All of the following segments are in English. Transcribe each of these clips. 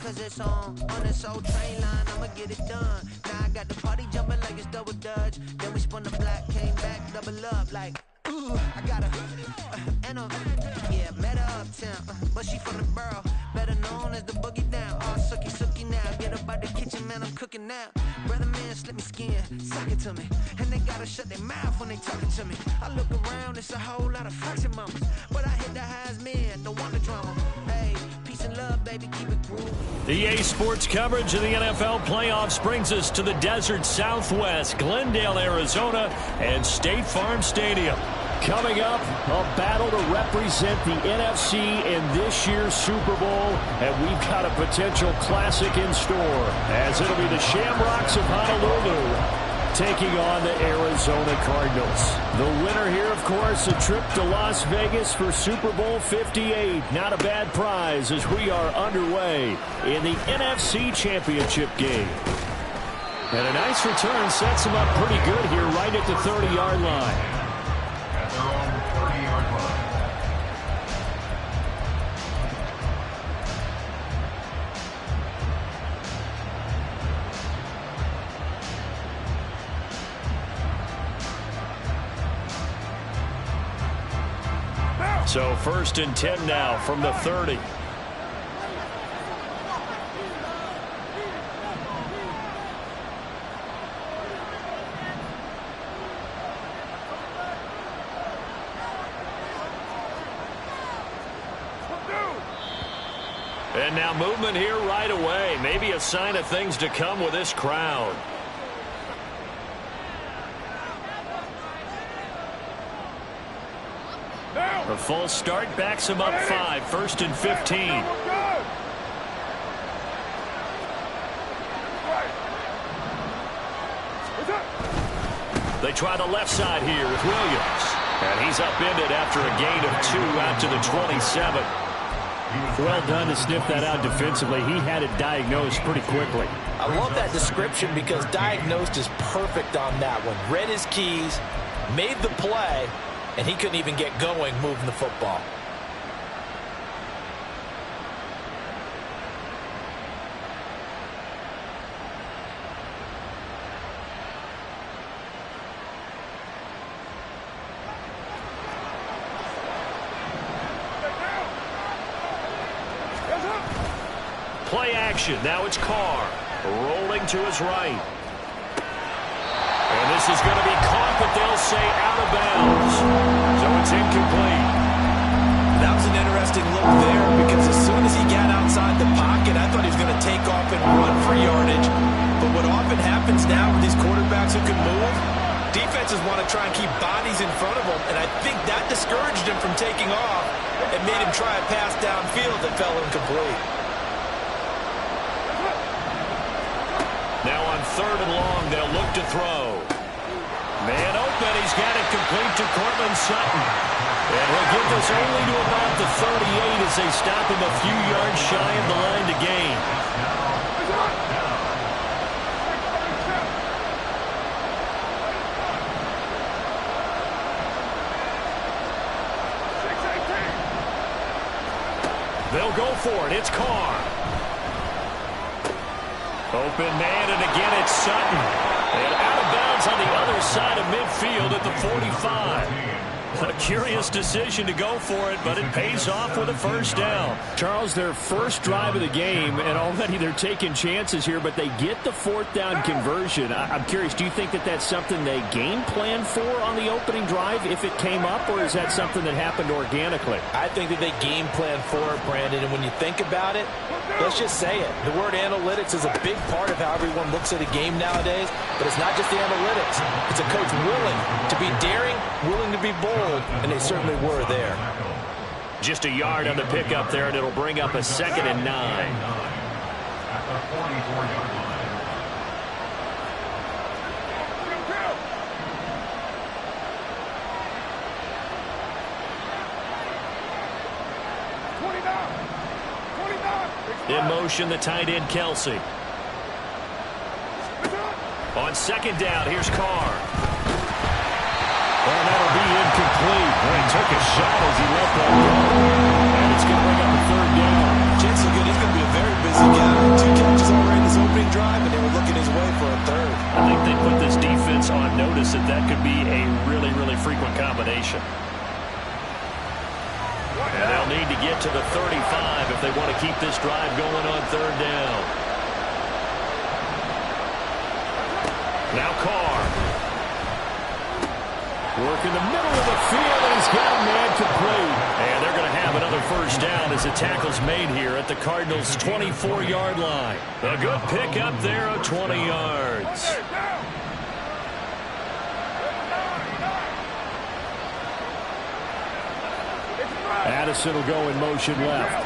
cause it's on this old train line, I'ma get it done. Now I got the party jumping like it's double dutch. Then we spun the block, came back, double up like, ooh, I got a, and a, yeah, met her uptown, but she from the borough, better known as the boogie down. All sookie now, get up out the kitchen, man, I'm cooking now. Brother man, slip me skin, suck it to me, and they gotta shut their mouth when they talking to me. I look around, it's a whole lot of foxy mamas, but I hit the highs, man, don't want the drama. Hey, peace and love, baby, keep it groovy. The EA Sports coverage of the NFL playoffs brings us to the desert Southwest, Glendale, Arizona, and State Farm Stadium. Coming up, a battle to represent the NFC in this year's Super Bowl, and we've got a potential classic in store, as it'll be the Shamrocks of Honolulu taking on the Arizona Cardinals. The winner here, of course, a trip to Las Vegas for Super Bowl 58. Not a bad prize as we are underway in the NFC Championship game. And a nice return sets him up pretty good here right at the 30-yard line. At their own 30-yard line. So 1st and 10 now from the 30. And now movement here right away. Maybe a sign of things to come with this crowd. A full start backs him up 5. 1st and 15. They try the left side here with Williams. And he's upended after a gain of 2 out to the 27. Well done to sniff that out defensively. He had it diagnosed pretty quickly. I love that description because diagnosed is perfect on that one. Read his keys, made the play, and he couldn't even get going moving the football. Play action. Now it's Carr rolling to his right. And this is going to be caught, but they'll say out of bounds. So it's incomplete. That was an interesting look there because as soon as he got outside the pocket, I thought he was going to take off and run for yardage. But what often happens now with these quarterbacks who can move, defenses want to try and keep bodies in front of them, and I think that discouraged him from taking off and made him try a pass downfield that fell incomplete. Now on 3rd and long, they'll look to throw. Man open, he's got it complete to Courtland Sutton. And he'll get this only to about the 38 as they stop him a few yards shy of the line to gain. They'll go for it. It's Carr. Open man, and again it's Sutton. And out of bounds on the other side of midfield at the 45. A curious decision to go for it, but it pays off with a first down. Charles, their first drive of the game, and already they're taking chances here, but they get the 4th down conversion. I'm curious, do you think that that's something they game planned for on the opening drive if it came up, or is that something that happened organically? I think that they game plan for it, Brandon, and when you think about it, let's just say it. The word analytics is a big part of how everyone looks at a game nowadays, but it's not just the analytics. It's a coach willing to be daring, willing to be bold, and they certainly were there. Just a yard on the pickup there, and it'll bring up a 2nd and 9. At the 44-yard line. In motion, the tight end, Kelsey. On 2nd down, here's Carr. And that'll be incomplete. Well, he took a shot as he let that go. And it's going to bring up a 3rd down. Jensen, good. He's going to be a very busy guy. defense on notice that could be a really, really frequent combination. And they'll need to get to the 35 if they want to keep this drive going on third down. Now Carr. Work in the middle of the field, and he's got a man complete. And they're going to have another first down as the tackle's made here at the Cardinals' 24-yard line. A good pickup there of 20 yards. Addison will go in motion left.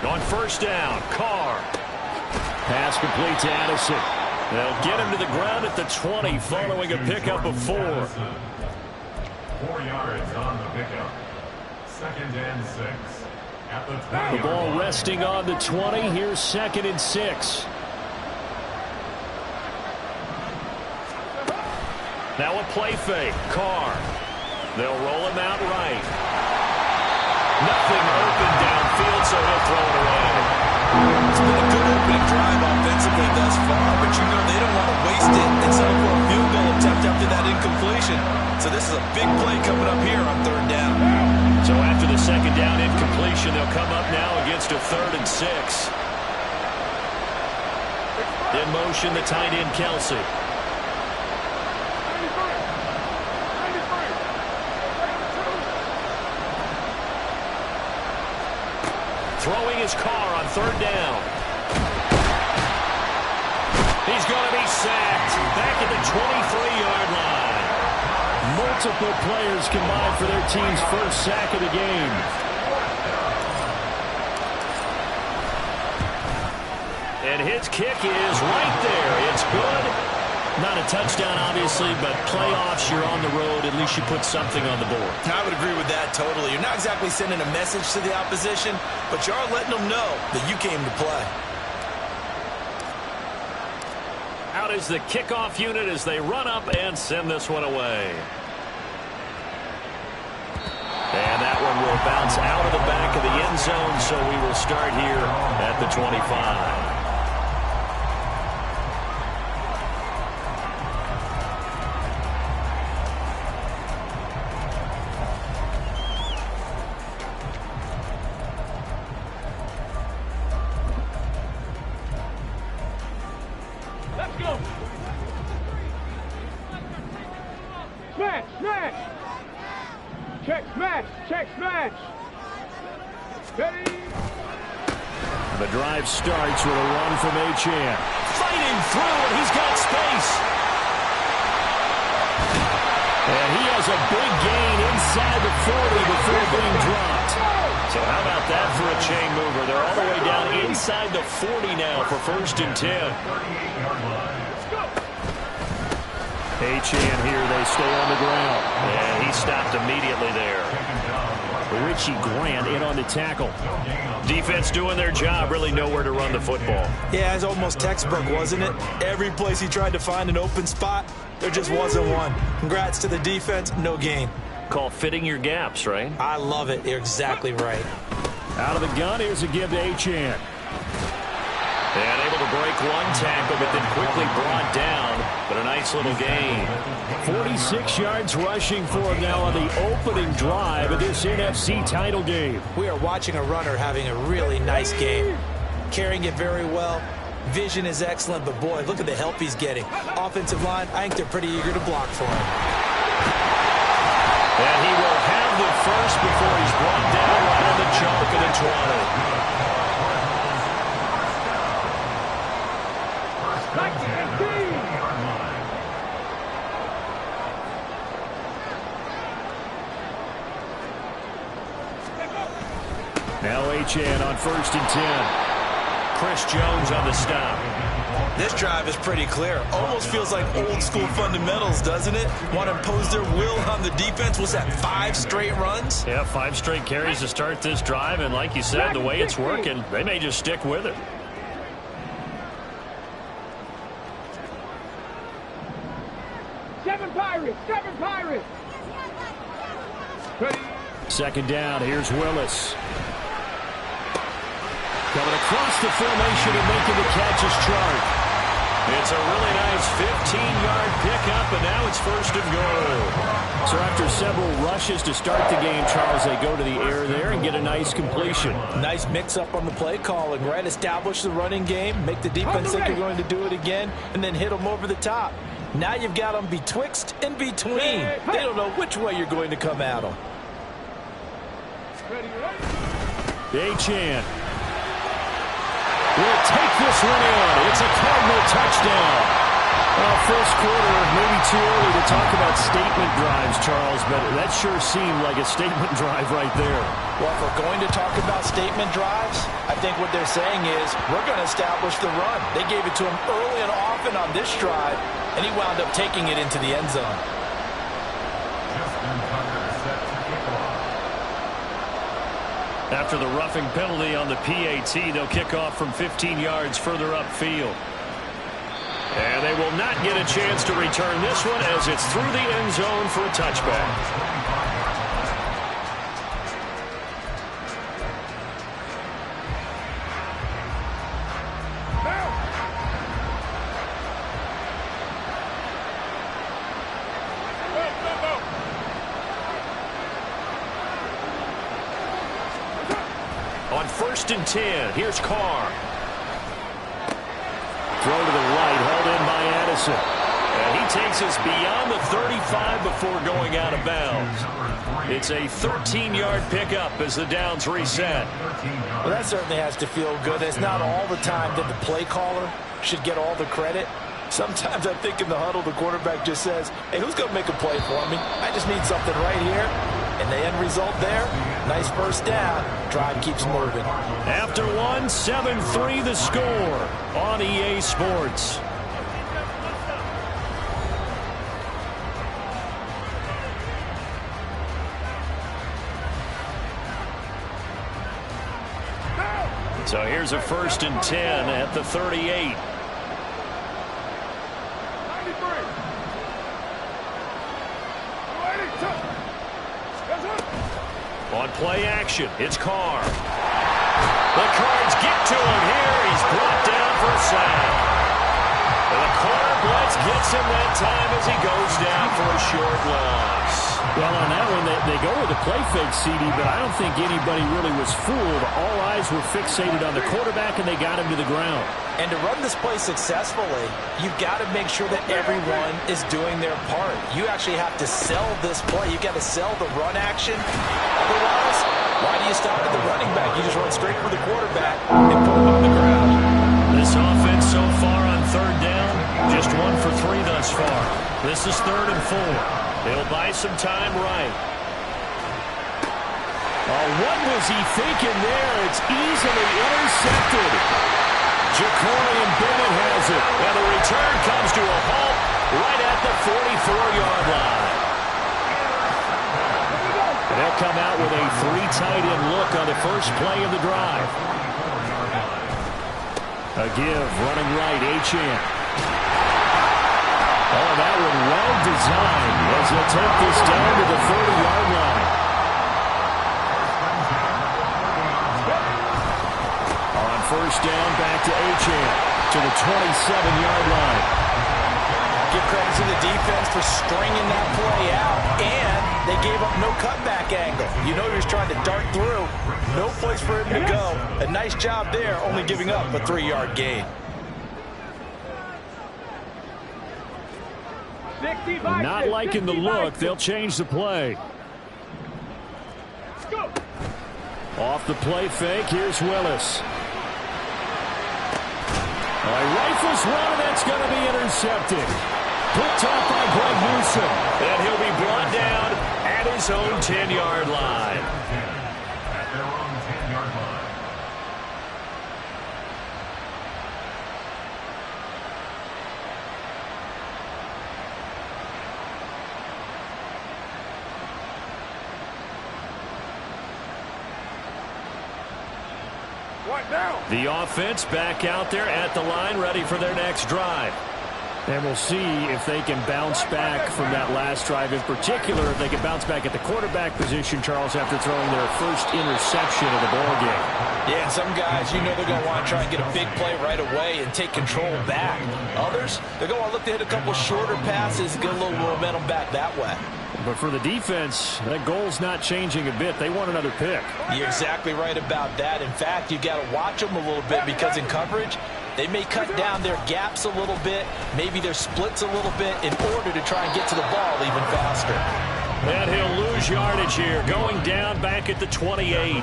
On first down, Carr. Pass complete to Addison. They'll get him to the ground at the 20 following a pickup of 4. 4 yards on the pickup. 2nd and 6. At the 20. The ball resting on the 20. Here's 2nd and 6. Now a play fake. Carr. They'll roll him out right. Nothing open downfield, so he'll throw it away. It's been a good opening drive offensively thus far, but you know they don't want to waste it and settle for a field goal attempt after that incompletion. So this is a big play coming up here on third down. So after the 2nd down incompletion, they'll come up now against a 3rd and 6. In motion, the tight end, Kelsey. Throwing his Carr on 3rd down. He's going to be sacked back at the 23-yard line. Multiple players combined for their team's first sack of the game. And his kick is right there. It's good. Not a touchdown, obviously, but playoffs, you're on the road. At least you put something on the board. I would agree with that totally. You're not exactly sending a message to the opposition, but you are letting them know that you came to play. Out is the kickoff unit as they run up and send this one away. And that one will bounce out of the back of the end zone, so we will start here at the 25. The drive starts with a run from Achane. Fighting through, and he's got space. And he has a big gain inside the 40 before being dropped. So how about that for a chain mover? They're all the way down inside the 40 now for 1st and 10. Achane here, they stay on the ground. And he stopped immediately there. Richie Grant in on the tackle. Defense doing their job, really nowhere to run the football. Yeah, it's almost textbook, wasn't it? Every place he tried to find an open spot, there just wasn't one. Congrats to the defense, no gain. Call fitting your gaps, right? I love it. You're exactly right. Out of the gun, here's a give to Achane. And able to break one tackle, but then quickly brought down. But a nice little gain. 46 yards rushing for him now on the opening drive of this NFC title game. We are watching a runner having a really nice game. Carrying it very well. Vision is excellent, but boy, look at the help he's getting. Offensive line, I think they're pretty eager to block for him. And he will have the first before he's brought down right on the chunk of the 20. Now Achane on 1st and 10. Chris Jones on the stop. This drive is pretty clear. Almost feels like old school fundamentals, doesn't it? Want to impose their will on the defense. Was that 5 straight runs? Yeah, 5 straight carries to start this drive. And like you said, the way it's working, they may just stick with it. Seven Pirates! 2nd down, here's Willis. Coming across the formation and making the catch is Chark. It's a really nice 15-yard pickup, and now it's first and goal. So after several rushes to start the game, Charles, they go to the air there and get a nice completion. Nice mix-up on the play calling, right? Establish the running game, make the defense think you're going to do it again, and then hit them over the top. Now you've got them betwixt and between. They don't know which way you're going to come at them. Achane will take this one in. It's a Cardinal touchdown. Well, first quarter, maybe too early to talk about statement drives, Charles, but that sure seemed like a statement drive right there. Well, if we're going to talk about statement drives, I think what they're saying is we're going to establish the run. They gave it to him early and often on this drive, and he wound up taking it into the end zone. After the roughing penalty on the PAT, they'll kick off from 15 yards further upfield. And they will not get a chance to return this one as it's through the end zone for a touchback. On 1st and 10, here's Carr. Throw to the right, held in by Addison. And he takes us beyond the 35 before going out of bounds. It's a 13-yard pickup as the downs reset. Well, that certainly has to feel good. It's not all the time that the play caller should get all the credit. Sometimes I think in the huddle, the quarterback just says, hey, who's going to make a play for me? I just need something right here. And the end result there, nice first down. Drive keeps moving. After one, 7-3 the score on EA Sports. So here's a 1st and 10 at the 38. On play action, it's Carr. The Cards get to him here. He's brought down for a sack. And the corner blitz gets him that time as he goes down for a short loss. Well, on that one, they go with a play fake, CD, but I don't think anybody really was fooled. All eyes were fixated on the quarterback, and they got him to the ground. And to run this play successfully, you've got to make sure that everyone is doing their part. You actually have to sell this play. You've got to sell the run action. Otherwise, why do you stop at the running back? You just run straight for the quarterback and put him on the ground. This offense so far on 3rd down, just 1 for 3 thus far. This is 3rd and 4. They'll buy some time right. Oh, what was he thinking there? It's easily intercepted. Jacorian Bennett has it, and the return comes to a halt right at the 44-yard line. And they'll come out with a 3 tight end look on the first play of the drive. A give, running right, Achane. Oh, that one well designed as he'll take this down to the 30-yard line. On 1st down, back to Achane to the 27-yard line. Give credit to the defense for stringing that play out, and they gave up no cutback angle. You know he was trying to dart through. No place for him to go. A nice job there, only giving up a 3-yard gain. Not liking the look. They'll change the play. Off the play fake, here's Willis. Rifles one, and that's going to be intercepted. Picked off by Greg Newsome. And he'll be brought down at his own 10-yard line. At their own 10-yard line. The offense back out there at the line, ready for their next drive. And we'll see if they can bounce back from that last drive. In particular, if they can bounce back at the quarterback position, Charles, after throwing their first interception of the ball game. Yeah, some guys, you know they're going to want to try and get a big play right away and take control back. Others, they're going to want to look to hit a couple shorter passes, get a little momentum back that way. But for the defense, that goal's not changing a bit. They want another pick. You're exactly right about that. In fact, you got to watch them a little bit because in coverage, they may cut down their gaps a little bit, maybe their splits a little bit in order to try and get to the ball even faster. And he'll lose yardage here, going down back at the 28.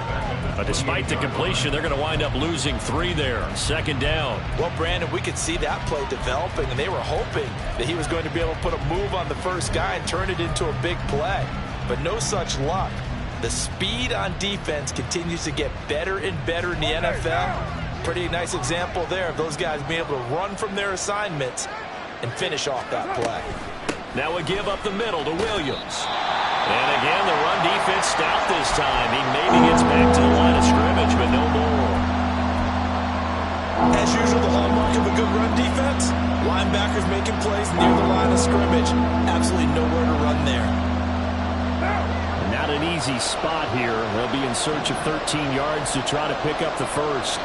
But despite the completion, they're going to wind up losing 3 there. 2nd down. Well, Brandon, we could see that play developing, and they were hoping that he was going to be able to put a move on the first guy and turn it into a big play. But no such luck. The speed on defense continues to get better and better in the NFL. Pretty nice example there of those guys being able to run from their assignments and finish off that play. Now we give up the middle to Williams. And again, the run defense stout this time. He maybe gets back to the line of scrimmage, but no more. As usual, the hallmark of a good run defense, linebackers making plays near the line of scrimmage. Absolutely nowhere to run there. Not an easy spot here. They'll be in search of 13 yards to try to pick up the first.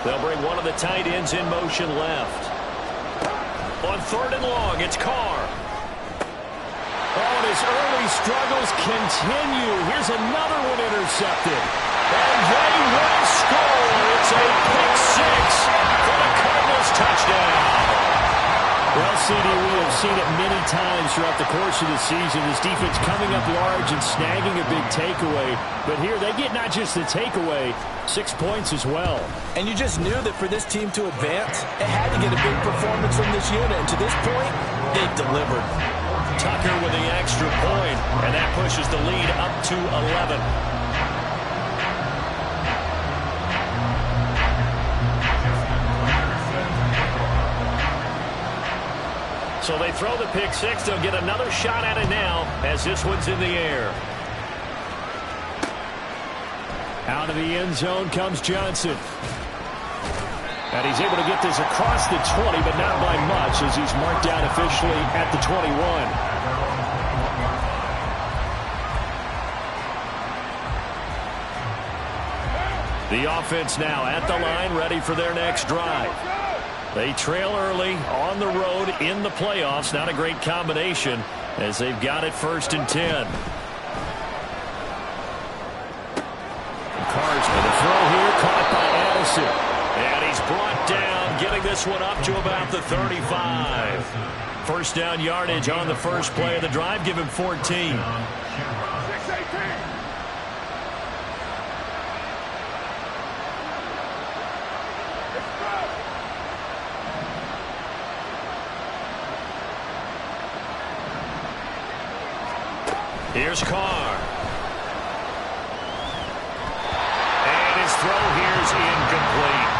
They'll bring one of the tight ends in motion left. On 3rd and long, it's Carr. Oh, and his early struggles continue. Here's another one intercepted. And they will score. It's a pick 6 for the Cardinals touchdown. Well, CD, we have seen it many times throughout the course of the season. This defense coming up large and snagging a big takeaway. But here, they get not just the takeaway, 6 points as well. And you just knew that for this team to advance, it had to get a big performance from this unit. And to this point, they've delivered. Tucker with the extra point, and that pushes the lead up to 11. So they throw the pick 6. They'll get another shot at it now as this one's in the air. Out of the end zone comes Johnson. And he's able to get this across the 20, but not by much as he's marked down officially at the 21. The offense now at the line, ready for their next drive. They trail early on the road in the playoffs. Not a great combination as they've got it 1st and 10. Carr's going to throw here, caught by Addison. And he's brought down, getting this one up to about the 35. 1st down yardage on the first play of the drive. Give him 14. Here's Carr. And his throw here is incomplete.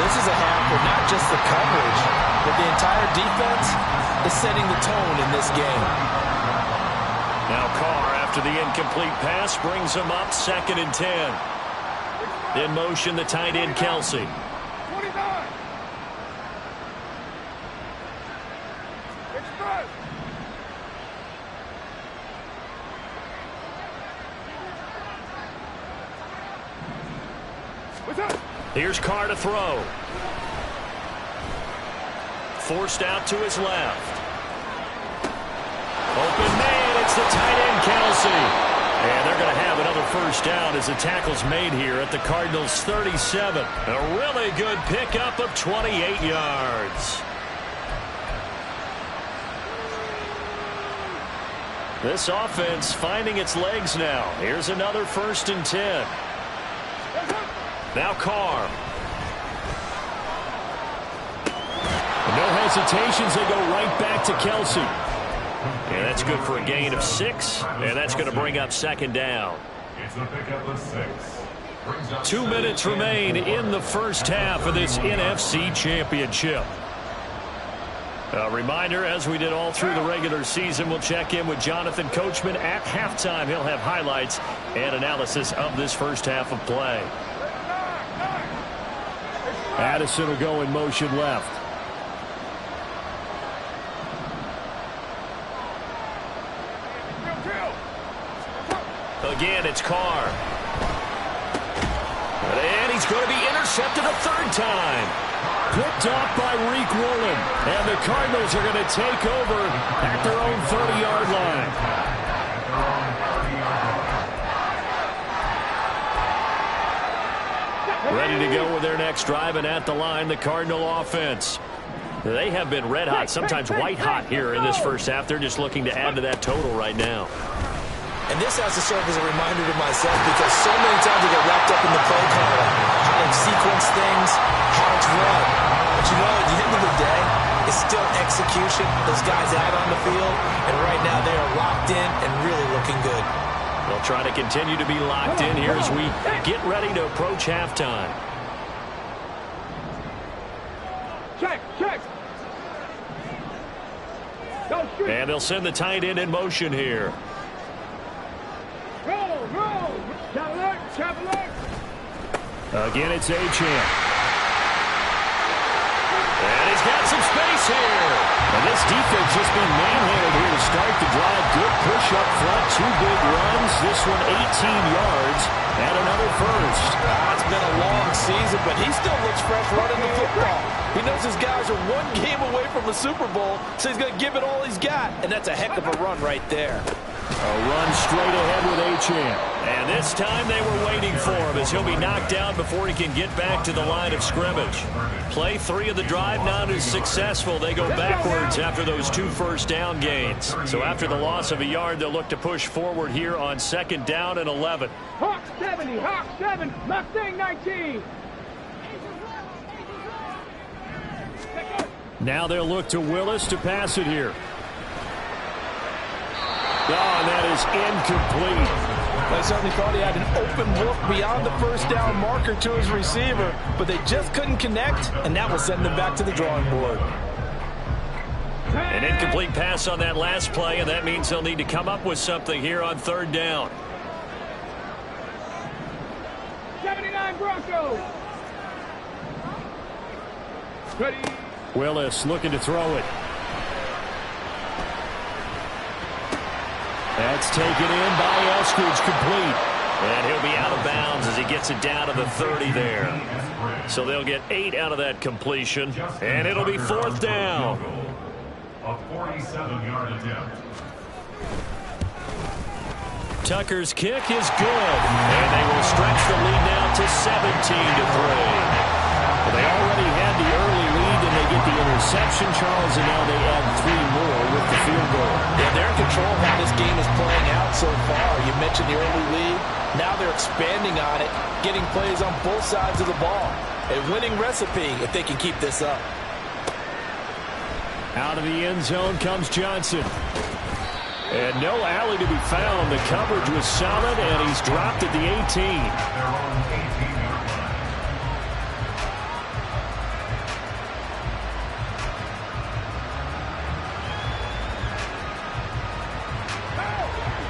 This is a half where not just the coverage, but the entire defense is setting the tone in this game. Now Carr, after the incomplete pass, brings him up 2nd and 10. In motion, the tight end, Kelsey. 29. Here's Carr to throw. Forced out to his left. Open man, it's the tight end, Kelsey. And they're going to have another 1st down as the tackle's made here at the Cardinals' 37. A really good pickup of 28 yards. This offense finding its legs now. Here's another 1st and 10. Now Carr. No hesitations. They go right back to Kelsey. Yeah, that's good for a gain of 6, and that's going to bring up 2nd down. It's a pickup of 6. 2 minutes remain in the first half of this NFC Championship. A reminder, as we did all through the regular season, we'll check in with Jonathan Coachman at halftime. He'll have highlights and analysis of this first half of play. Addison will go in motion left. Again, it's Carr. And he's going to be intercepted a third time. Picked off by Reek Woolen. And the Cardinals are going to take over at their own 30-yard line. Ready to go with their next drive, and at the line, the Cardinal offense. They have been red hot, sometimes white hot here in this first half. They're just looking to add to that total right now. And this has to serve as a reminder to myself because so many times I get wrapped up in the play calling, how to sequence things, how it's run. But you know, at the end of the day, it's still execution. Those guys out on the field, and right now they are locked in and really looking good. They'll try to continue to be locked in here as we get ready to approach halftime. Check. And they'll send the tight end in motion here. Roll. Traveler. Again, it's Achane. And he's got some space here. And this defense just being manhandled here to start the drive. Good push up front, 2 big runs. This one 18 yards and another first. It's been a long season, but he still looks fresh running the football. He knows his guys are 1 game away from the Super Bowl, so he's going to give it all he's got. And that's a heck of a run right there. A run straight ahead with Achane. And this time they were waiting for him as he'll be knocked down before he can get back to the line of scrimmage. Play 3 of the drive not as successful. They go backwards after those 2 first down gains. So after the loss of a yard, they'll look to push forward here on 2nd down and 11. Hawk 70, Hawk 7, Mustang 19. Now they'll look to Willis to pass it here. Oh, and that is incomplete. I certainly thought he had an open look beyond the first down marker to his receiver, but they just couldn't connect, and that will send them back to the drawing board. An incomplete pass on that last play, and that means they'll need to come up with something here on 3rd down. 79 Broncos. Ready. Willis looking to throw it. That's taken in by Eskridge, complete. And he'll be out of bounds as he gets it down to the 30 there. So they'll get 8 out of that completion, and it'll be 4th down. A 47-yard attempt. Tucker's kick is good, and they will stretch the lead now to 17-3. Well, they already had the early lead, and they get the interception, Charles, and now they add 3 more with the field goal. Yeah, they're in control of how this game is playing out so far. You mentioned the early lead. Now they're expanding on it, getting plays on both sides of the ball. A winning recipe if they can keep this up. Out of the end zone comes Johnson. And no alley to be found. The coverage was solid, and he's dropped at the 18. Their own 18-yard line.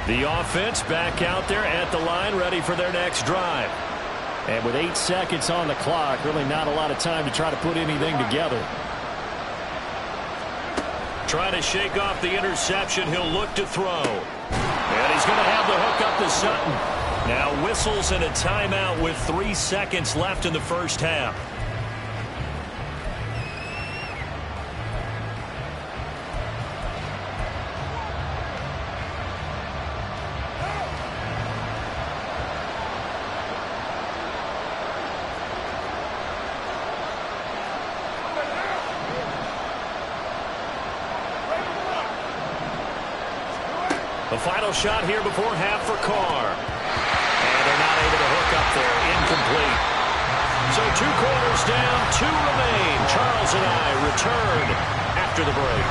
The offense back out there at the line, ready for their next drive. And with 8 seconds on the clock, really not a lot of time to try to put anything together. Trying to shake off the interception. He'll look to throw. And he's going to have the hook up to Sutton. Now whistles and a timeout with 3 seconds left in the first half. The final shot here before half for Carr. And they're not able to hook up there. Incomplete. So 2 quarters down, 2 remain. Charles and I return after the break.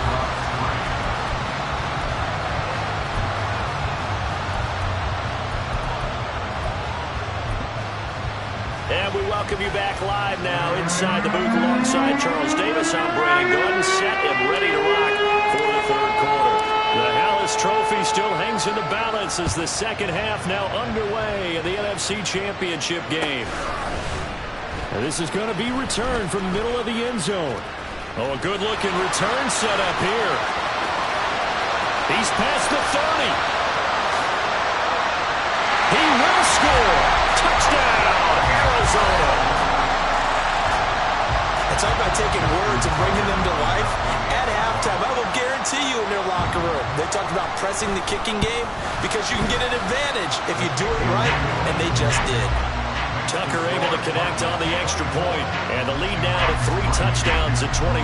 And we welcome you back live now inside the booth alongside Charles Davis. I'm Brandon Gordon, set and ready to rock for the third quarter. The Hallis Trophy still hangs in the balance as the second half now underway in the NFC Championship game. And this is going to be returned from the middle of the end zone. Oh, a good-looking return set up here. He's past the 30. He will score. Touchdown, Arizona. It's all about taking words and bringing them to life. At halftime, I will guarantee you in their locker room, they talked about pressing the kicking game because you can get an advantage if you do it right, and they just did. Tucker able to connect on the extra point, and the lead now to 3 touchdowns at 21.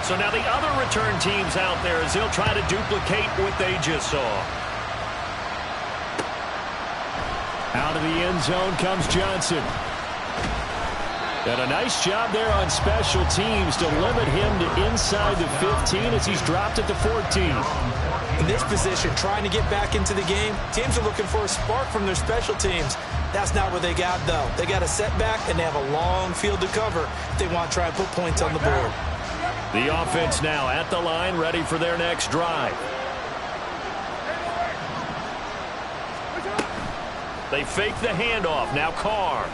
So now the other return teams out there as they'll try to duplicate what they just saw. Out of the end zone comes Johnson. And a nice job there on special teams to limit him to inside the 15 as he's dropped at the 14. In this position, trying to get back into the game, teams are looking for a spark from their special teams. That's not what they got, though. They got a setback, and they have a long field to cover if they want to try and put points on the board. The offense now at the line, ready for their next drive. They fake the handoff. Now Carr.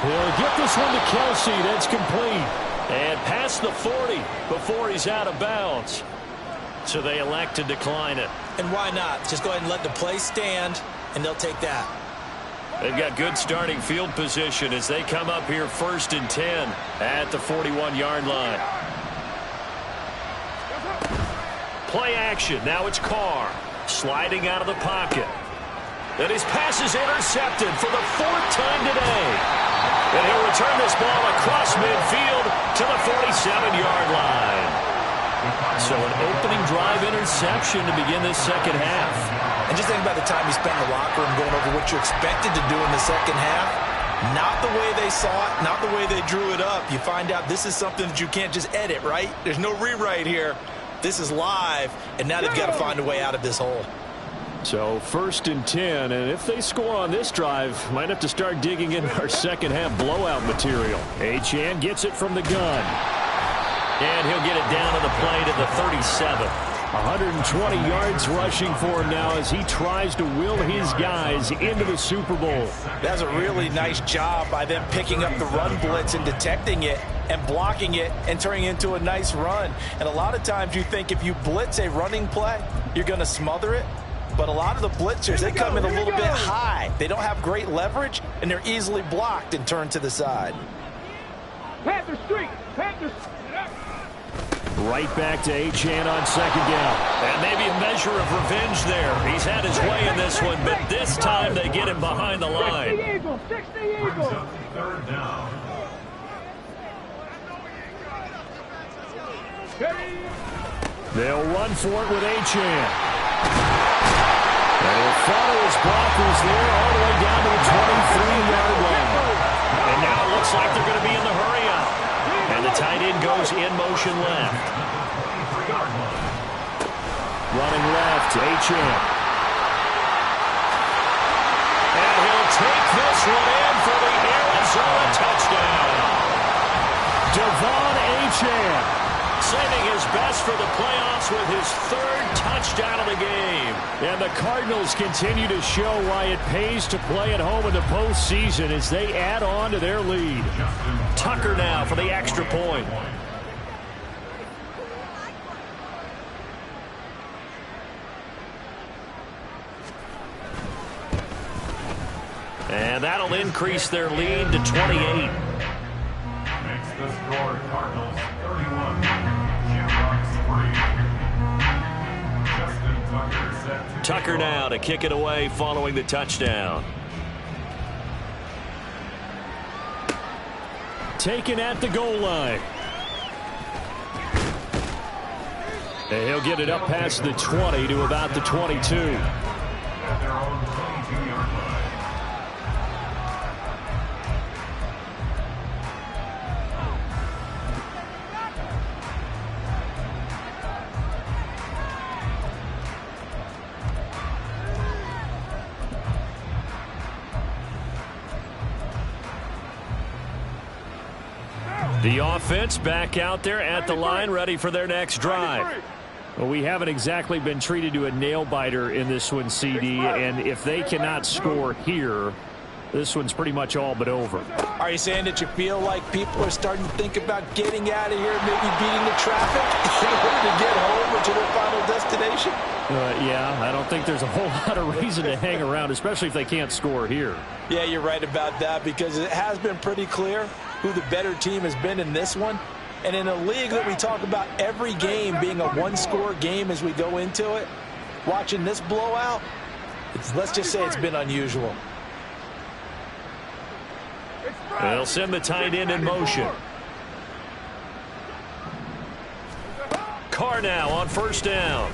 He'll get this one to Kelsey. That's complete. And past the 40 before he's out of bounds. So they elect to decline it. And why not? Just go ahead and let the play stand, and they'll take that. They've got good starting field position as they come up here 1st and 10 at the 41-yard line. Play action. Now it's Carr sliding out of the pocket. And his pass is intercepted for the 4th time today. And he'll return this ball across midfield to the 47-yard line. So an opening drive interception to begin this second half. And just think about the time you spent in the locker room going over what you expected to do in the second half. Not the way they saw it, not the way they drew it up. You find out this is something that you can't just edit, right? There's no rewrite here. This is live, and now they've got to find a way out of this hole. So 1st and 10, and if they score on this drive, might have to start digging into our second half blowout material. Achane gets it from the gun. And he'll get it down to the play to the 37. 120 yards rushing for him now as he tries to will his guys into the Super Bowl. That's a really nice job by them picking up the run blitz and detecting it and blocking it and turning it into a nice run. And a lot of times you think if you blitz a running play, you're going to smother it. But a lot of the blitzers, they come in a little bit high. They don't have great leverage, and they're easily blocked and turned to the side. Panther Street! Panther Street! Right back to Achane on 2nd down. And maybe a measure of revenge there. He's had his way in this one, but this time they get him behind the line. 60 Eagles! 60 Eagles! 3rd down. They'll run for it with Achane. And he'll follow his blockers there all the way down to the 23-yard line. And now it looks like they're going to be in the hurry-up. And the tight end goes in motion left. Running left, Achane. And he'll take this one in for the Arizona touchdown. Devon Achane. Saving his best for the playoffs with his 3rd touchdown of the game. And the Cardinals continue to show why it pays to play at home in the postseason as they add on to their lead. Tucker now for the extra point. And that'll increase their lead to 28. Makes the score Cardinals 31. Shamrocks 3. Justin Tucker set to Tucker now to kick it away following the touchdown. Taken at the goal line. And he'll get it up past the 20 to about the 22. at their own 22-yard line. The offense back out there at the line, ready for their next drive. Well, we haven't exactly been treated to a nail-biter in this one, CD, and if they cannot score here, this one's pretty much all but over. Are you saying that you feel like people are starting to think about getting out of here, maybe beating the traffic in order to get home or to their final destination? Yeah, I don't think there's a whole lot of reason to hang around, especially if they can't score here. Yeah, you're right about that, because it has been pretty clear who the better team has been in this one. And in a league that we talk about every game being a one-score game as we go into it, watching this blowout, let's just say it's been unusual. They'll send the tight end in motion. Carr now on first down.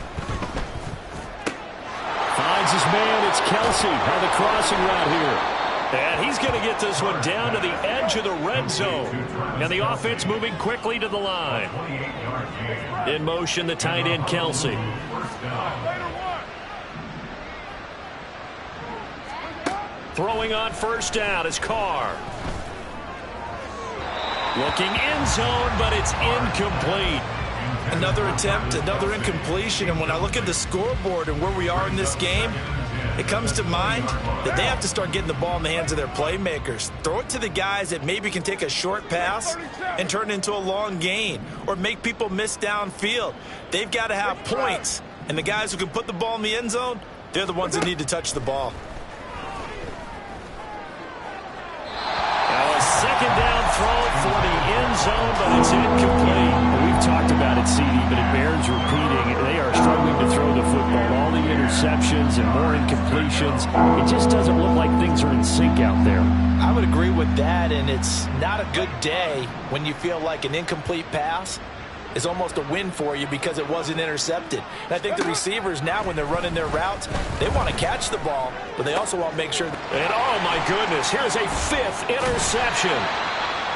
Finds his man. It's Kelsey on the crossing route here. And he's going to get this one down to the edge of the red zone. And the offense moving quickly to the line. In motion, the tight end, Kelsey. Throwing on first down is Carr. Looking end zone, but it's incomplete. Another attempt, another incompletion. And when I look at the scoreboard and where we are in this game, it comes to mind that they have to start getting the ball in the hands of their playmakers. Throw it to the guys that maybe can take a short pass and turn it into a long gain or make people miss downfield. They've got to have points. And the guys who can put the ball in the end zone, they're the ones that need to touch the ball. Now a second down throw for the end zone, but it's incomplete. We've talked about it, CD, but it bears repeating. They are struggling to throw the football. All the interceptions and more incompletions. It just doesn't look like things are in sync out there. I would agree with that, and it's not a good day when you feel like an incomplete pass is almost a win for you because it wasn't intercepted. And I think the receivers now, when they're running their routes, they want to catch the ball, but they also want to make sure. And oh my goodness, here's a fifth interception.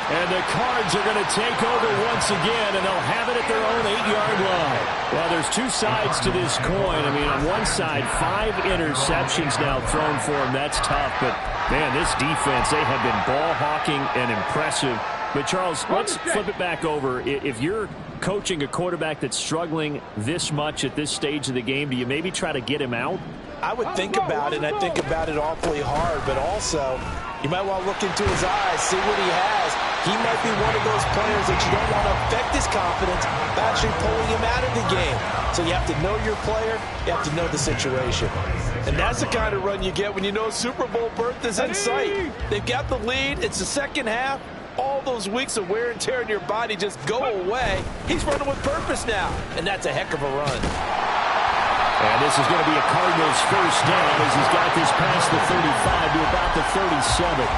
And the Cards are going to take over once again, and they'll have it at their own 8-yard line. Well, there's two sides to this coin. I mean, on one side, 5 interceptions now thrown for them. That's tough, but man, this defense, they have been ball hawking and impressive. But Charles, let's flip it back over. If you're coaching a quarterback that's struggling this much at this stage of the game, do you maybe try to get him out? I would think about it, and I think about it awfully hard, but also you might want to look into his eyes, see what he has. He might be one of those players that you don't want to affect his confidence by actually pulling him out of the game. So you have to know your player, you have to know the situation. And that's the kind of run you get when you know Super Bowl berth is in sight. They've got the lead, it's the second half. All those weeks of wear and tear in your body just go away. He's running with purpose now, and that's a heck of a run. And this is going to be a Cardinals first down as he's got this past the 35 to about the 37.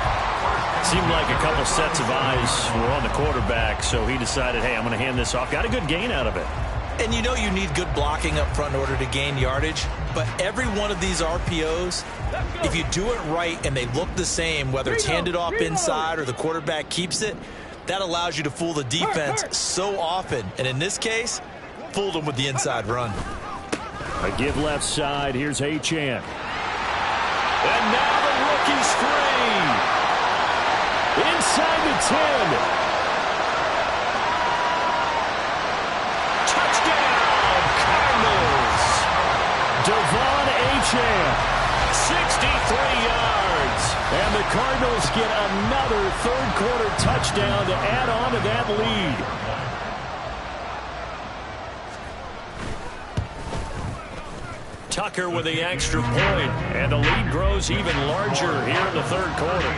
Seemed like a couple sets of eyes were on the quarterback, so he decided, hey, I'm going to hand this off. Got a good gain out of it. And you know you need good blocking up front in order to gain yardage, but every one of these RPOs, if you do it right and they look the same, whether it's handed off inside or the quarterback keeps it, that allows you to fool the defense so often. And in this case, fooled them with the inside run. A give left side. Here's Achane. And now the rookie's free. Inside the 10. Touchdown, Cardinals. Devon Achane. 63 yards. And the Cardinals get another third-quarter touchdown to add on to that lead. Tucker with the extra point, and the lead grows even larger here in the third quarter.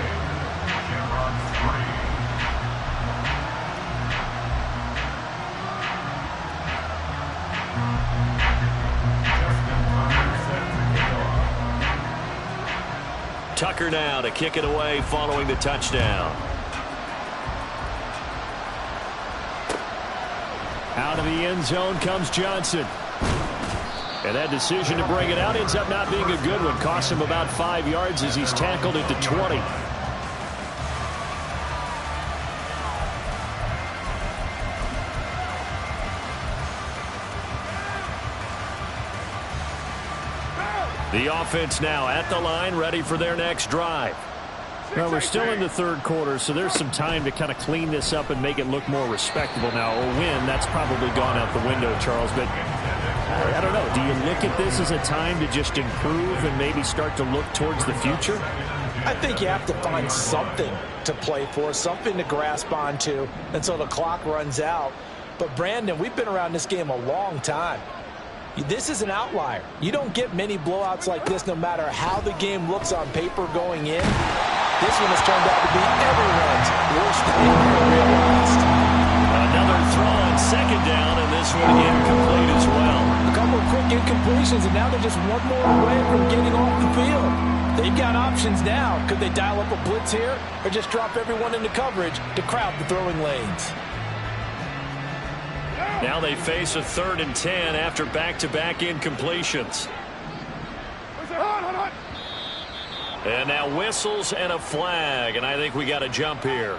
Tucker now to kick it away following the touchdown. Out of the end zone comes Johnson. And that decision to bring it out ends up not being a good one. Costs him about 5 yards as he's tackled at the 20. The offense now at the line, ready for their next drive. Well, we're still in the third quarter, so there's some time to kind of clean this up and make it look more respectable now. A win, that's probably gone out the window, Charles. But I don't know. Do you look at this as a time to just improve and maybe start to look towards the future? I think you have to find something to play for, something to grasp onto until the clock runs out. But, Brandon, we've been around this game a long time. This is an outlier. You don't get many blowouts like this no matter how the game looks on paper going in. This one has turned out to be everyone's worst nightmare realized. Another throw on second down, and this one incomplete as well. A couple of quick incompletions, and now they're just one more away from getting off the field. They've got options now. Could they dial up a blitz here or just drop everyone into coverage to crowd the throwing lanes? Now they face a 3rd and 10 after back-to-back incompletions. And now whistles and a flag, and I think we got a jump here.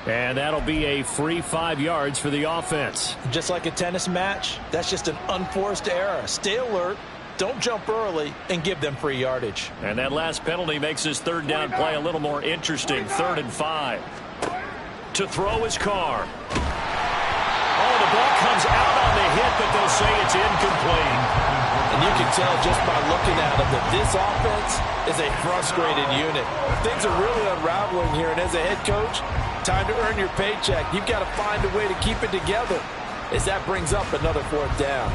And that'll be a free 5 yards for the offense. Just like a tennis match, that's just an unforced error. Stay alert, don't jump early, and give them free yardage. And that last penalty makes his 3rd down play a little more interesting. 3rd and 5. To throw his Carr. Oh, the ball comes out on the hit, but they'll say it's incomplete. And you can tell just by looking at them that this offense is a frustrated unit. Things are really unraveling here, and as a head coach, time to earn your paycheck. You've got to find a way to keep it together as that brings up another 4th down.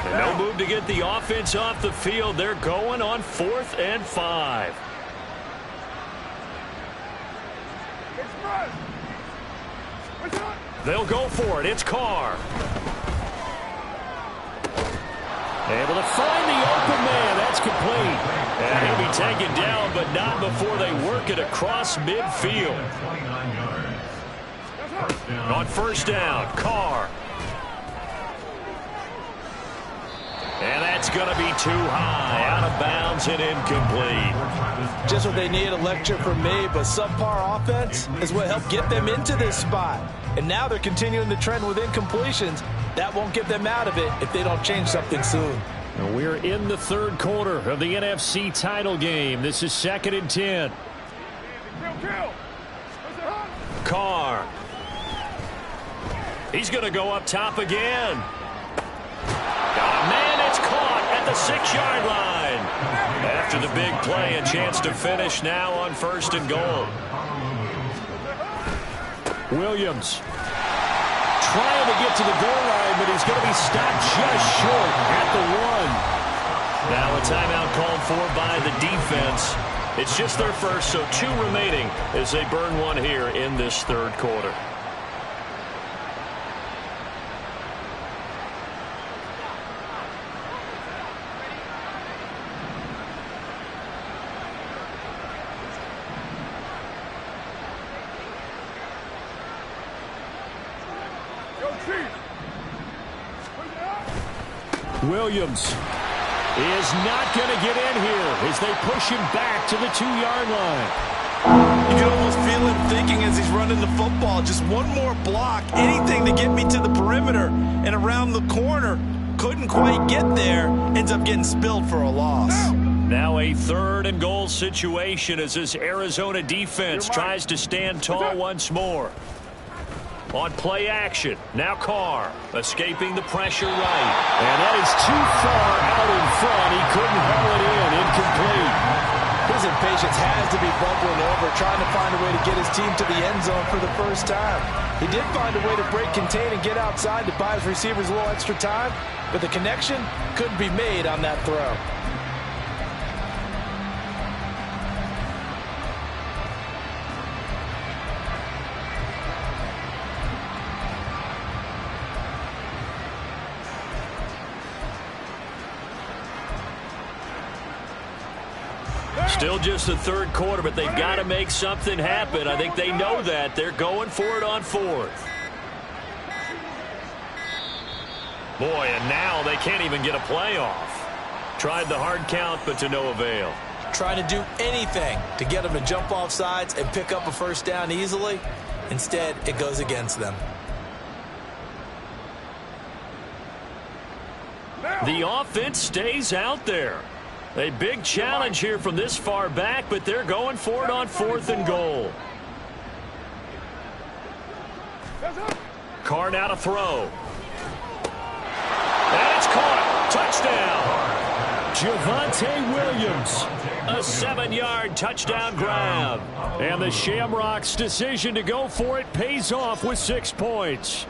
And no move to get the offense off the field. They're going on 4th and 5. They'll go for it. It's Carr. Able to find the open man. That's complete. And he'll be taken down, but not before they work it across midfield. On 1st down, Carr. And that's going to be too high. Out of bounds and incomplete. Just what they need, a lecture from me, but subpar offense is what helped get them into this spot. And now they're continuing the trend with incompletions. That won't get them out of it if they don't change something soon. And we're in the 3rd quarter of the NFC title game. This is 2nd and 10. Carr. He's going to go up top again. Man, it's caught at the 6-yard line. After the big play, a chance to finish now on 1st and goal. Williams trying to get to the goal line, but he's going to be stopped just short at the 1. Now a timeout called for by the defense. It's just their first, so 2 remaining as they burn one here in this 3rd quarter. Williams is not going to get in here as they push him back to the 2-yard line. You can almost feel him thinking as he's running the football, just one more block, anything to get me to the perimeter and around the corner. Couldn't quite get there, ends up getting spilled for a loss. Now a 3rd and goal situation as this Arizona defense tries to stand tall once more. On play action, now Carr escaping the pressure right. And that is too far out in front. He couldn't haul it in. Incomplete. His impatience has to be bubbling over, trying to find a way to get his team to the end zone for the first time. He did find a way to break, contain, and get outside to buy his receivers a little extra time, but the connection couldn't be made on that throw. Still just the 3rd quarter, but they've got to make something happen. I think they know that. They're going for it on 4th. Boy, and now they can't even get a play off. Tried the hard count, but to no avail. Trying to do anything to get them to jump off sides and pick up a 1st down easily. Instead, it goes against them. The offense stays out there. A big challenge here from this far back, but they're going for it on 4th and goal. Carr now to throw. And it's caught. Touchdown. Javonte Williams. A 7-yard touchdown grab. And the Shamrocks' decision to go for it pays off with 6 points.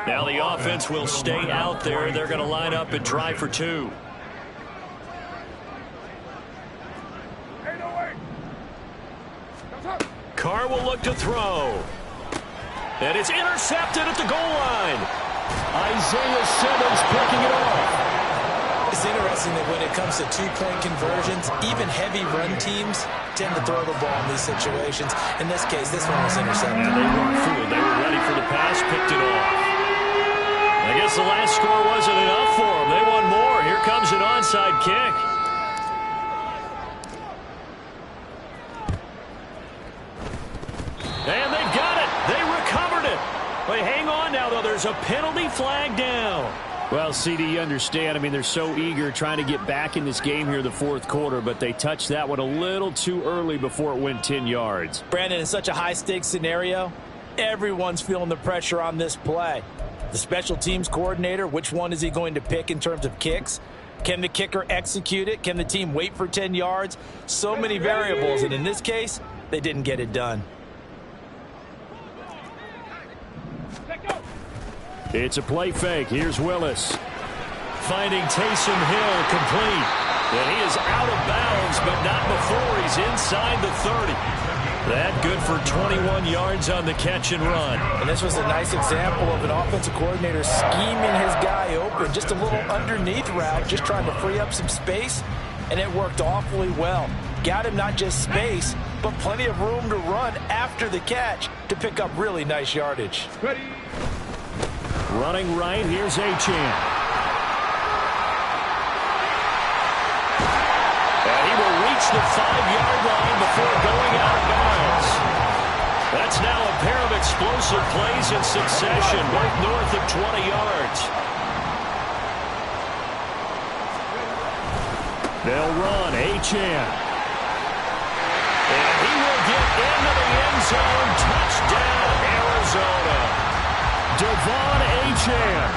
Now the offense will stay out there. They're going to line up and try for 2. Carr will look to throw. And it's intercepted at the goal line. Isaiah Simmons picking it off. It's interesting that when it comes to 2-point conversions, even heavy run teams tend to throw the ball in these situations. In this case, this one was intercepted. They weren't fooled. They were ready for the pass, picked it off. I guess the last score wasn't enough for them. They want more. Here comes an onside kick. And they've got it. They recovered it. They hang on now, though. There's a penalty flag down. Well, CD, you understand. I mean, they're so eager trying to get back in this game here in the 4th quarter, but they touched that one a little too early before it went 10 yards. Brandon, in such a high-stakes scenario, everyone's feeling the pressure on this play. The special teams coordinator, which one is he going to pick in terms of kicks? Can the kicker execute it? Can the team wait for 10 yards? So many variables, and in this case, they didn't get it done. It's a play fake. Here's Willis. Finding Taysom Hill complete. And he is out of bounds, but not before he's inside the 30. That good for 21 yards on the catch and run. And this was a nice example of an offensive coordinator scheming his guy open. Just a little underneath route, just trying to free up some space, and it worked awfully well. Got him not just space, but plenty of room to run after the catch to pick up really nice yardage. Ready. Running right, here's Achane. And he will reach the 5-yard line before going out of bounds. That's now a pair of explosive plays in succession, both north of 20 yards. They'll run, Achane. And he will get into the end zone. Touchdown, Arizona. Devon Achane.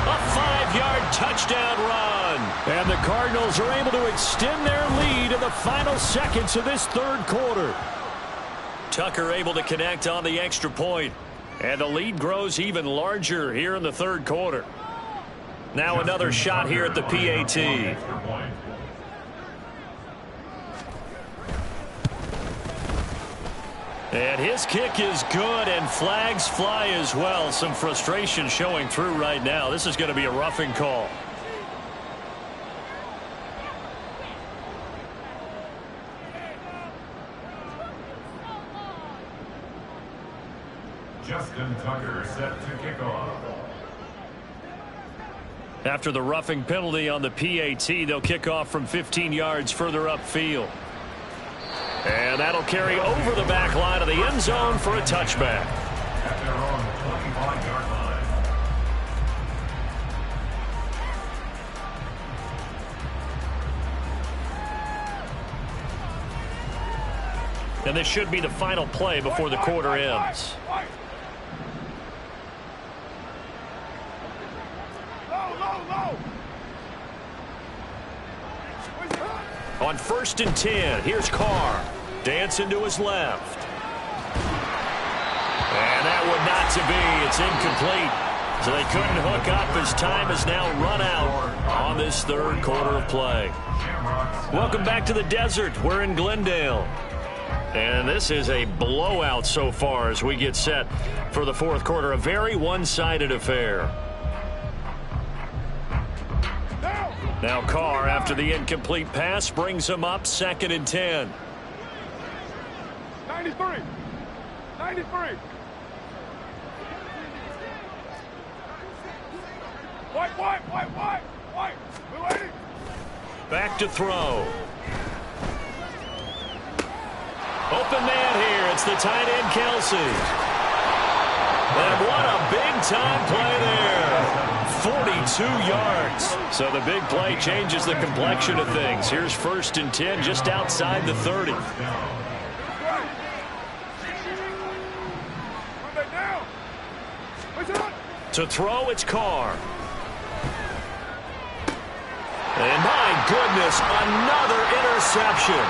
A 5-yard touchdown run. And the Cardinals are able to extend their lead in the final seconds of this 3rd quarter. Tucker able to connect on the extra point. And the lead grows even larger here in the 3rd quarter. Now another shot here at the PAT. And his kick is good, and flags fly as well. Some frustration showing through right now. This is going to be a roughing call. Justin Tucker set to kick off. After the roughing penalty on the PAT, they'll kick off from 15 yards further upfield. And that'll carry over the back line of the end zone for a touchback. At their own 25-yard line. And this should be the final play before the quarter ends. On 1st and 10, here's Carr. Dancing to his left. And that would not to be. It's incomplete. So they couldn't hook up as time has now run out on this 3rd quarter of play. Welcome back to the desert. We're in Glendale. And this is a blowout so far as we get set for the 4th quarter. A very one-sided affair. Now Carr, after the incomplete pass, brings him up 2nd and 10. 93. 93. White. Blue 80. Back to throw. Open man here. It's the tight end, Kelce. And what a big-time play there. 42 yards. So the big play changes the complexion of things. Here's 1st and 10 just outside the 30. To throw, it's Carr. And my goodness, another interception.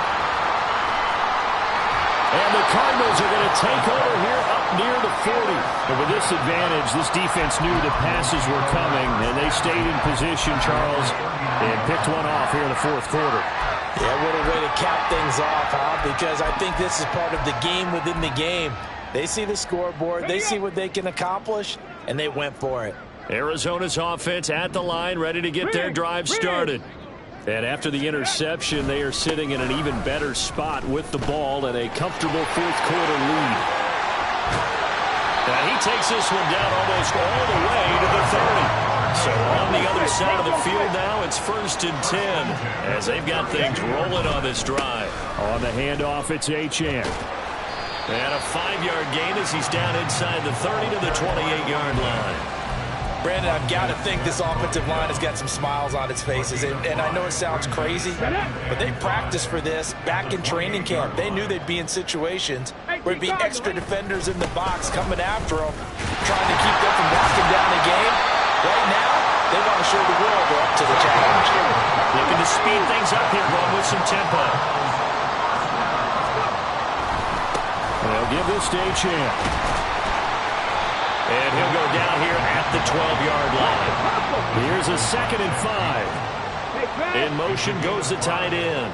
And the Cardinals are going to take over here up near the 40. But with this advantage, this defense knew the passes were coming, and they stayed in position, Charles, and picked one off here in the 4th quarter. Yeah, what a way to cap things off, huh? Because I think this is part of the game within the game. They see the scoreboard, they see what they can accomplish, and they went for it. Arizona's offense at the line, ready to get their drive started. And after the interception, they are sitting in an even better spot with the ball and a comfortable 4th quarter lead. And he takes this one down almost all the way to the 30. So on the other side of the field now, it's 1st and 10 as they've got things rolling on this drive. On the handoff, it's Achane. And a 5-yard gain as he's down inside the 30 to the 28-yard line. Brandon, I've got to think this offensive line has got some smiles on its faces. And I know it sounds crazy, but they practiced for this back in training camp. They knew they'd be in situations where it'd be extra defenders in the box coming after them, trying to keep them from locking down the game. Right now, they want to show the world they're up to the challenge. Looking to speed things up here, going with some tempo. They'll give this to Achane. And he'll go down here at the 12-yard line. Here's a 2nd and 5. In motion goes the tight end.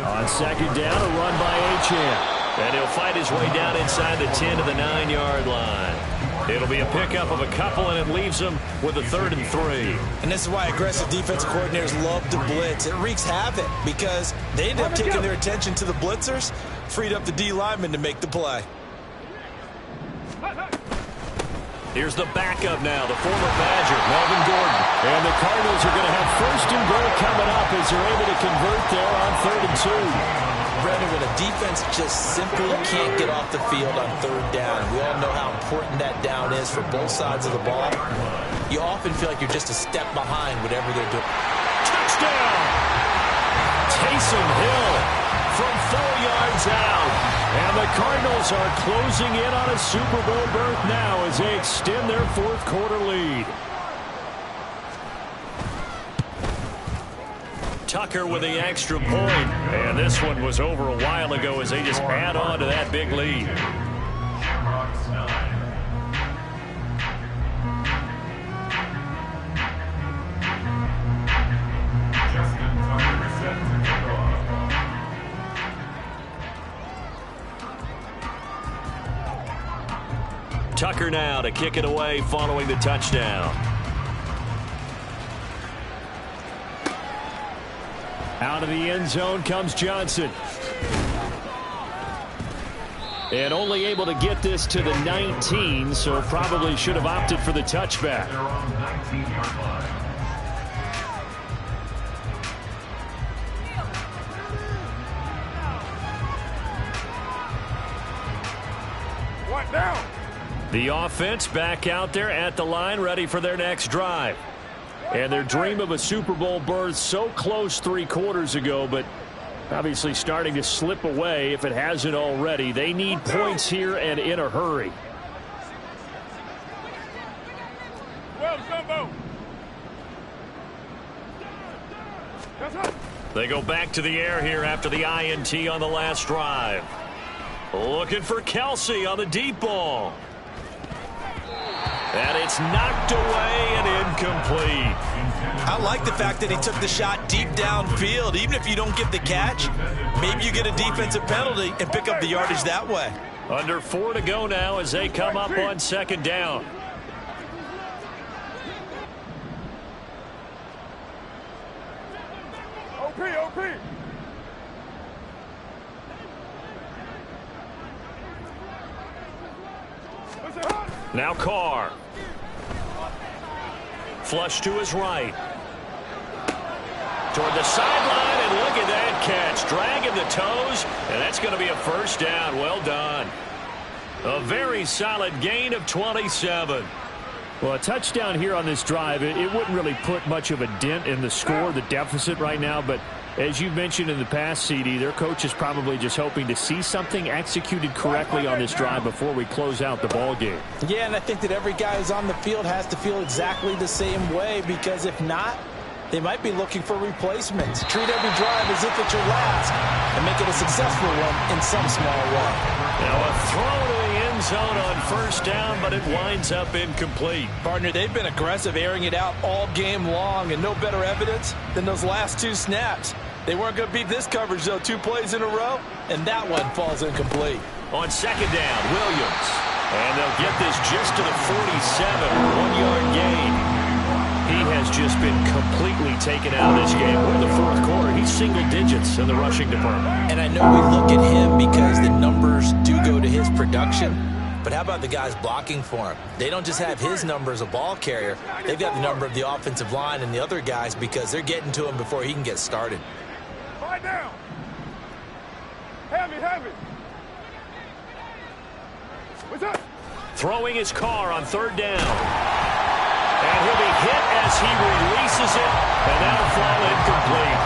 On 2nd down, a run by Achane. And he'll fight his way down inside the 10 to the 9-yard line. It'll be a pickup of a couple, and it leaves them with a 3rd and 3. And this is why aggressive defensive coordinators love to blitz. It wreaks havoc because they end up taking their attention to the blitzers, freed up the D lineman to make the play. Here's the backup now, the former Badger, Melvin Gordon. And the Cardinals are going to have 1st and goal coming up as they're able to convert there on 3rd and 2. Brandon, when a defense just simply can't get off the field on 3rd down, we all know how important that down is for both sides of the ball. You often feel like you're just a step behind whatever they're doing. Touchdown! Taysom Hill from 4 yards out. And the Cardinals are closing in on a Super Bowl berth now as they extend their 4th quarter lead. Tucker with the extra point. And this one was over a while ago as they just add on to that big lead. Tucker now to kick it away following the touchdown. Out of the end zone comes Johnson. And only able to get this to the 19, so probably should have opted for the touchback. What now? The offense back out there at the line, ready for their next drive. And their dream of a Super Bowl berth so close 3 quarters ago, but obviously starting to slip away if it hasn't already. They need points here and in a hurry. They go back to the air here after the INT on the last drive. Looking for Kelce on the deep ball. And it's knocked away and incomplete. I like the fact that he took the shot deep downfield. Even if you don't get the catch, maybe you get a defensive penalty and pick up the yardage that way. Under 4 to go now as they come up on 2nd down. OP. Now Carr. Flush to his right. Toward the sideline, and look at that catch, dragging the toes, and that's going to be a first down. Well done. A very solid gain of 27. Well, a touchdown here on this drive, it wouldn't really put much of a dent in the score, the deficit right now, but as you've mentioned in the past, CD, their coach is probably just hoping to see something executed correctly on this drive before we close out the ball game. Yeah, and I think that every guy who's on the field has to feel exactly the same way, because if not, they might be looking for replacements. Treat every drive as if it's your last and make it a successful one in some small way. Now a throw to the end zone on first down, but it winds up incomplete. Partner, they've been aggressive, airing it out all game long, and no better evidence than those last 2 snaps. They weren't going to beat this coverage, though, 2 plays in a row, and that one falls incomplete. On second down, Williams. And they'll get this just to the 47, 1-yard gain. He has just been completely taken out of this game. We're in the fourth quarter. He's single digits in the rushing department. And I know we look at him because the numbers do go to his production, but how about the guys blocking for him? They don't just have his number as a ball carrier. They've got the number of the offensive line and the other guys because they're getting to him before he can get started. Right down. Heavy. What's up? Throwing his car on third down. And he'll be hit as he releases it, and that'll fall incomplete.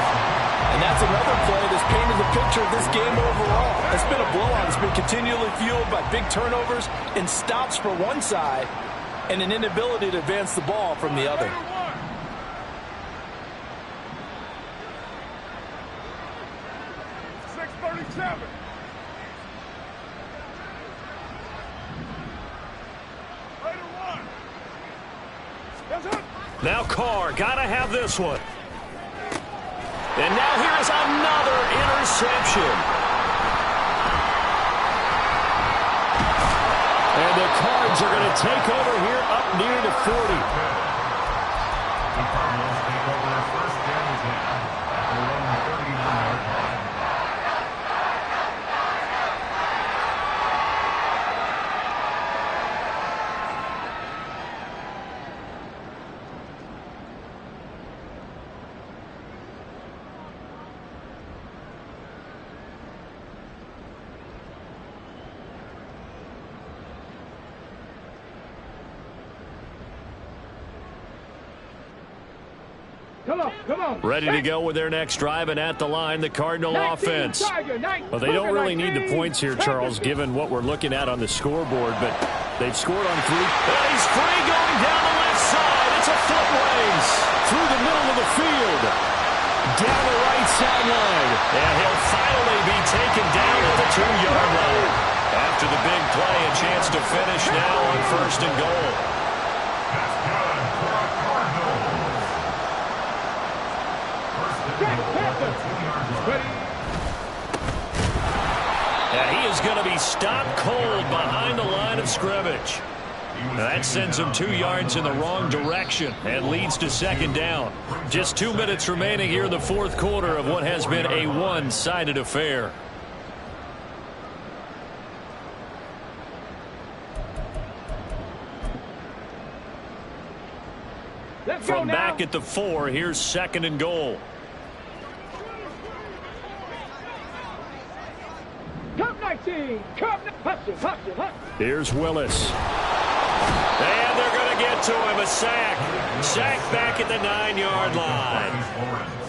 And that's another play that's painted the picture of this game overall. It's been a blowout. It's been continually fueled by big turnovers and stops for one side and an inability to advance the ball from the other. Now Carr, gotta have this one. And now here's another interception. And the Cards are going to take over here up near the 40. The Cardinals take over their first down at their own 31-yard line. Come on. Ready to go with their next drive, and at the line, the Cardinal offense. Well, they don't really need the points here, Charles, given what we're looking at on the scoreboard, but they've scored on 3. And he's free going down the left side. It's a foot race through the middle of the field. Down the right sideline. And he'll finally be taken down at the 2-yard line. After the big play, a chance to finish now on first and goal. That's good for the Cardinals. And he is going to be stopped cold behind the line of scrimmage. That sends him 2 yards in the wrong direction and leads to second down. Just 2 minutes remaining here in the fourth quarter of what has been a one-sided affair. From back at the 4, here's second and goal. Here's Willis. And they're going to get to him, a sack. Sack back at the 9-yard line.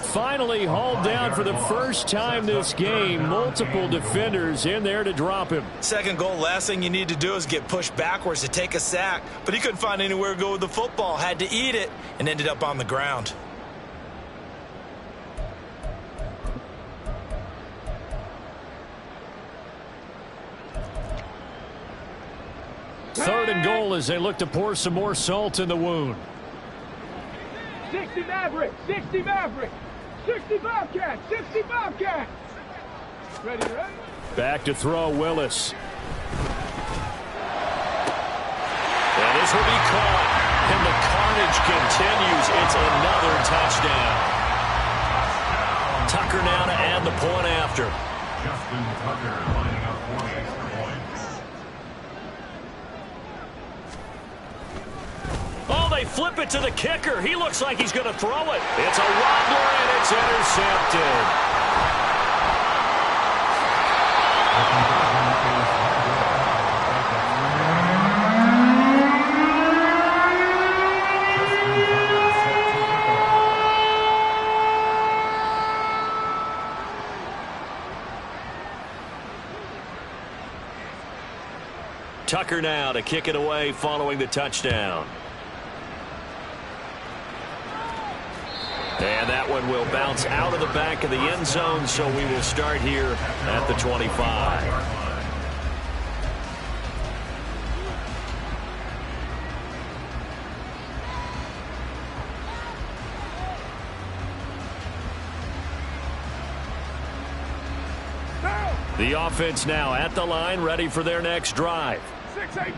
Finally hauled down for the first time this game. Multiple defenders in there to drop him. Second goal, last thing you need to do is get pushed backwards to take a sack. But he couldn't find anywhere to go with the football. Had to eat it and ended up on the ground. Third and goal as they look to pour some more salt in the wound. 60 Maverick, 60 Maverick, 60 Bobcat, 60 Bobcat. Ready? Back to throw, Willis. And this will be caught. And the carnage continues. It's another touchdown. Tucker now to add the point after. Justin Tucker lining up for the extra points. Oh, they flip it to the kicker. He looks like he's going to throw it. It's a wobbler, and it's intercepted. Tucker now to kick it away following the touchdown. And that one will bounce out of the back of the end zone, so we will start here at the 25. The offense now at the line, ready for their next drive.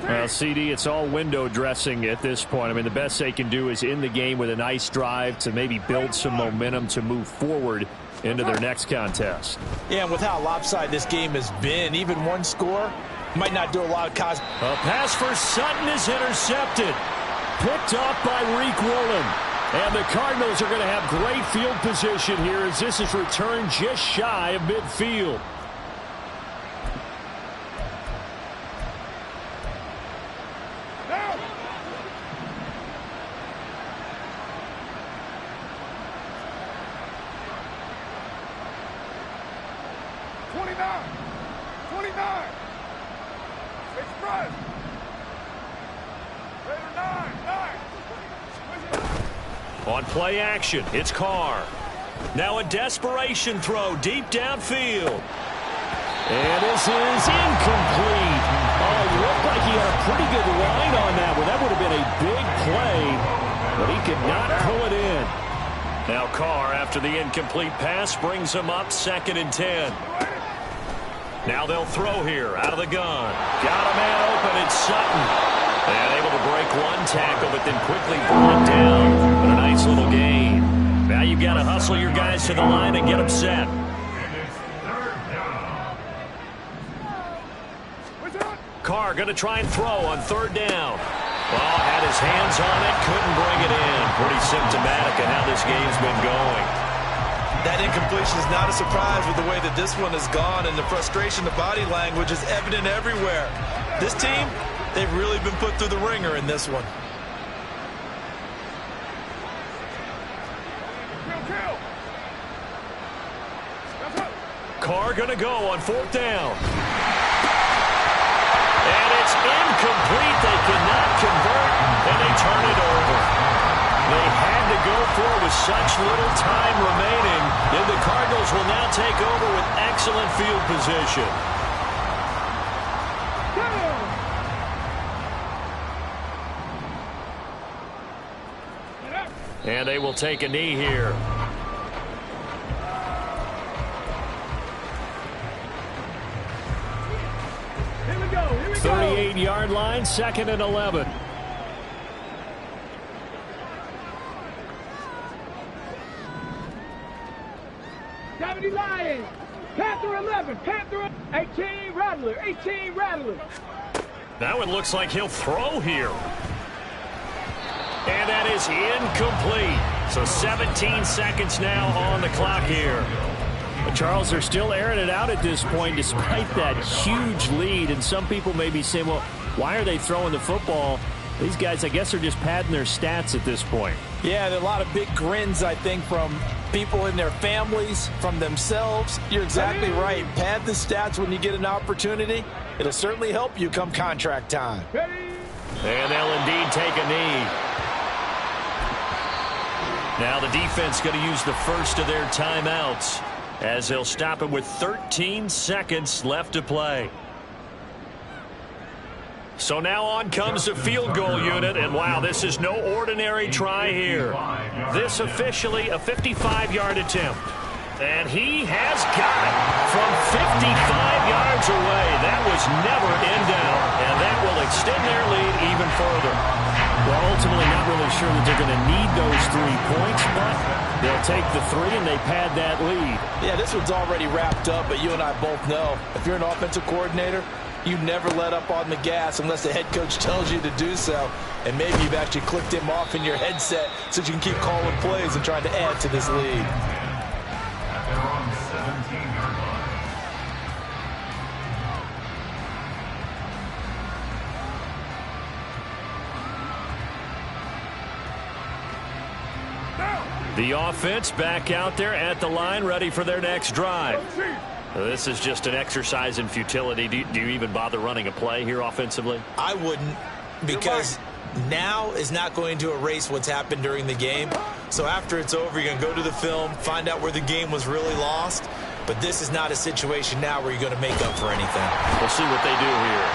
Well, CD, it's all window dressing at this point. I mean, the best they can do is in the game with a nice drive to maybe build some momentum to move forward into their next contest. Yeah, and with how lopsided this game has been, even one score might not do a lot of cause. A pass for Sutton is intercepted. Picked off by Reek Woolen. And the Cardinals are going to have great field position here as this is returned just shy of midfield. On play action, it's Carr. Now a desperation throw deep downfield. And this is incomplete. Oh, it looked like he had a pretty good line on that one. That would have been a big play, but he could not pull it in. Now Carr, after the incomplete pass, brings him up 2nd and 10. Now they'll throw here out of the gun. Got a man open, it's Sutton. And able to break one tackle, but then quickly brought down. But a nice little gain. Now you've got to hustle your guys to the line and get them set. Carr going to try and throw on 3rd down. Well, had his hands on it, couldn't bring it in. Pretty symptomatic of how this game's been going. That incompletion is not a surprise with the way that this one has gone, and the frustration, the body language is evident everywhere. This team, they've really been put through the ringer in this one. Carr going to go on 4th down. And it's incomplete. They cannot convert, and they turn it over. They had to go for it with such little time remaining. And the Cardinals will now take over with excellent field position. And they will take a knee here. Here we go. 38-yard line, 2nd and 11. Deputy Lions, Panther 11, Panther 18, Rattler, 18, Rattler. That one looks like he'll throw here. And that is incomplete. So 17 seconds now on the clock here. But Charles, they're still airing it out at this point despite that huge lead. And some people may be saying, well, why are they throwing the football? These guys, I guess, are just padding their stats at this point. Yeah, there are a lot of big grins, I think, from people in their families, from themselves. You're exactly right. Pad the stats when you get an opportunity. It'll certainly help you come contract time. And they'll indeed take a knee. Now the defense going to use the first of their timeouts as they'll stop him with 13 seconds left to play. So now on comes the field goal unit, and wow, this is no ordinary try here. This officially a 55-yard attempt. And he has got it from 55 yards away. That was never in doubt, and that will extend their lead even further. Well, ultimately not really sure that they're going to need those 3 points, but they'll take the 3 and they pad that lead. Yeah, this one's already wrapped up, but you and I both know if you're an offensive coordinator, you never let up on the gas unless the head coach tells you to do so. And maybe you've actually clicked him off in your headset so you can keep calling plays and trying to add to this lead. The offense back out there at the line, ready for their next drive. This is just an exercise in futility. Do you even bother running a play here offensively? I wouldn't, because now is not going to erase what's happened during the game. So after it's over, you're going to go to the film, find out where the game was really lost. But this is not a situation now where you're going to make up for anything. We'll see what they do here.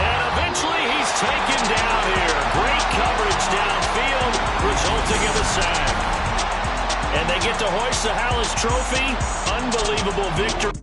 And eventually he's taken down here. Great coverage downfield, resulting in a sack. And they get to hoist the Hallis Trophy. Unbelievable victory.